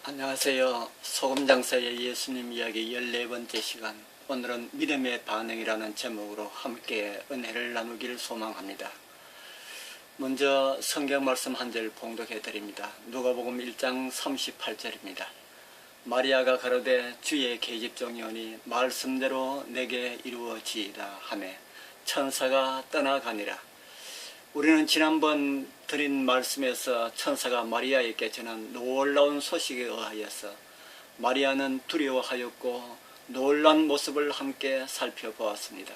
안녕하세요. 소금장사의 예수님 이야기 14번째 시간. 오늘은 믿음의 반응이라는 제목으로 함께 은혜를 나누기를 소망합니다. 먼저 성경 말씀 한 절 봉독해 드립니다. 누가복음 1장 38절입니다. 마리아가 가로되 주의 계집종이 오니 말씀대로 내게 이루어지이다 하매 천사가 떠나가니라. 우리는 지난번 드린 말씀에서 천사가 마리아에게 전한 놀라운 소식에 의하여서 마리아는 두려워하였고 놀란 모습을 함께 살펴보았습니다.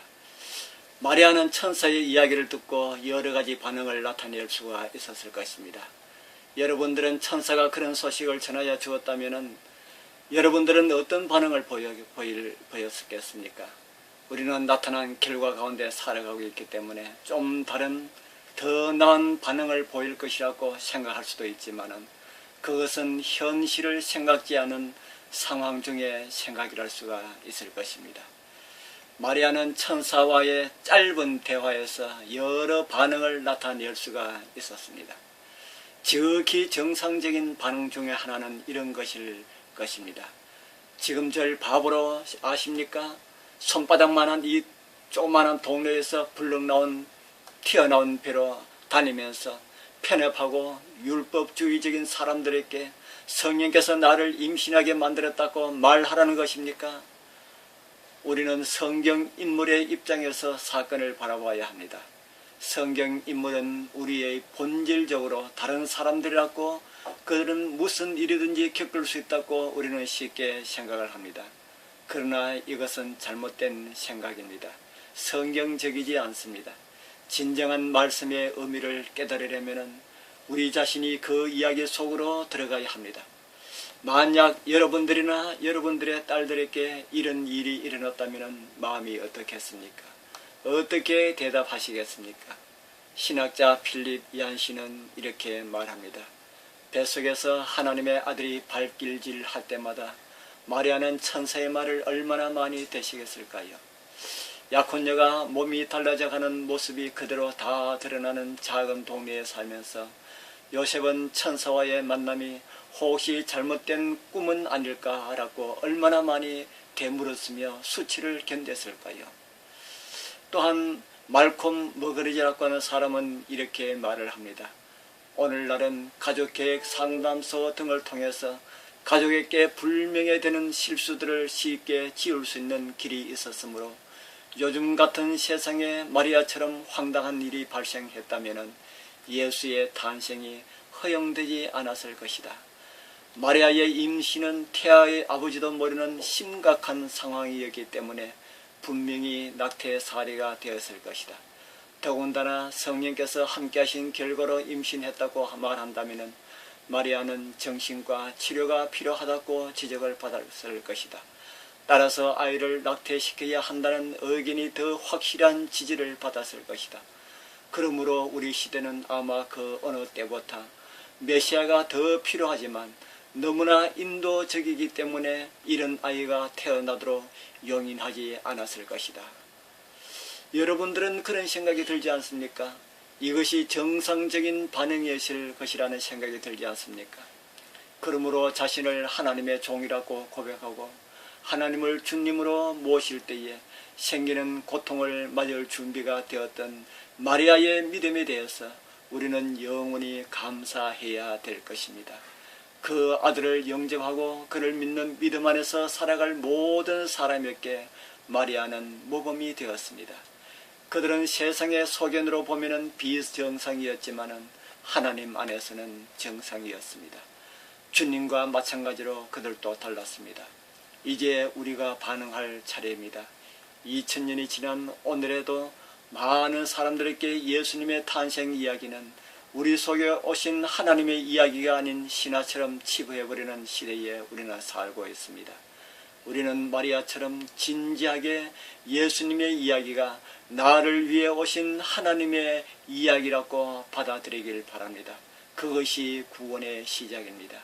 마리아는 천사의 이야기를 듣고 여러 가지 반응을 나타낼 수가 있었을 것입니다. 여러분들은 천사가 그런 소식을 전하여 주었다면 여러분들은 어떤 반응을 보였겠습니까? 우리는 나타난 결과 가운데 살아가고 있기 때문에 좀 다른 더 나은 반응을 보일 것이라고 생각할 수도 있지만 그것은 현실을 생각지 않은 상황 중에 생각이랄 수가 있을 것입니다. 마리아는 천사와의 짧은 대화에서 여러 반응을 나타낼 수가 있었습니다. 지극히 정상적인 반응 중에 하나는 이런 것일 것입니다. 지금 절 바보로 아십니까? 손바닥만한 이 조그마한 동네에서 튀어나온 배로 다니면서 편협하고 율법주의적인 사람들에게 성령께서 나를 임신하게 만들었다고 말하라는 것입니까? 우리는 성경 인물의 입장에서 사건을 바라봐야 합니다. 성경 인물은 우리의 본질적으로 다른 사람들이라고 그들은 무슨 일이든지 겪을 수 있다고 우리는 쉽게 생각을 합니다. 그러나 이것은 잘못된 생각입니다. 성경적이지 않습니다. 진정한 말씀의 의미를 깨달으려면 우리 자신이 그 이야기 속으로 들어가야 합니다. 만약 여러분들이나 여러분들의 딸들에게 이런 일이 일어났다면 마음이 어떻겠습니까? 어떻게 대답하시겠습니까? 신학자 필립 얀시는 이렇게 말합니다. 뱃속에서 하나님의 아들이 발길질 할 때마다 마리아는 천사의 말을 얼마나 많이 되시겠을까요? 약혼녀가 몸이 달라져가는 모습이 그대로 다 드러나는 작은 동네에 살면서 요셉은 천사와의 만남이 혹시 잘못된 꿈은 아닐까라고 얼마나 많이 되물었으며 수치를 견뎠을까요? 또한 말콤 머그리지라고 하는 사람은 이렇게 말을 합니다. 오늘날은 가족계획 상담소 등을 통해서 가족에게 불명예되는 실수들을 쉽게 지울 수 있는 길이 있었으므로 요즘 같은 세상에 마리아처럼 황당한 일이 발생했다면 예수의 탄생이 허용되지 않았을 것이다. 마리아의 임신은 태아의 아버지도 모르는 심각한 상황이었기 때문에 분명히 낙태 사례가 되었을 것이다. 더군다나 성령께서 함께하신 결과로 임신했다고 말한다면 마리아는 정신과 치료가 필요하다고 지적을 받았을 것이다. 따라서 아이를 낙태시켜야 한다는 의견이 더 확실한 지지를 받았을 것이다. 그러므로 우리 시대는 아마 그 어느 때보다 메시아가 더 필요하지만 너무나 인도적이기 때문에 이런 아이가 태어나도록 용인하지 않았을 것이다. 여러분들은 그런 생각이 들지 않습니까? 이것이 정상적인 반응이었을 것이라는 생각이 들지 않습니까? 그러므로 자신을 하나님의 종이라고 고백하고 하나님을 주님으로 모실 때에 생기는 고통을 맞을 준비가 되었던 마리아의 믿음에 대해서 우리는 영원히 감사해야 될 것입니다. 그 아들을 영접하고 그를 믿는 믿음 안에서 살아갈 모든 사람에게 마리아는 모범이 되었습니다. 그들은 세상의 소견으로 보면 비정상이었지만 하나님 안에서는 정상이었습니다. 주님과 마찬가지로 그들도 달랐습니다. 이제 우리가 반응할 차례입니다. 2000년이 지난 오늘에도 많은 사람들에게 예수님의 탄생 이야기는 우리 속에 오신 하나님의 이야기가 아닌 신화처럼 치부해버리는 시대에 우리는 살고 있습니다. 우리는 마리아처럼 진지하게 예수님의 이야기가 나를 위해 오신 하나님의 이야기라고 받아들이길 바랍니다. 그것이 구원의 시작입니다.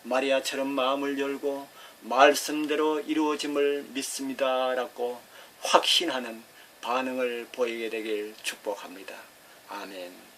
마리아처럼 마음을 열고 말씀대로 이루어짐을 믿습니다 라고 확신하는 반응을 보이게 되길 축복합니다. 아멘.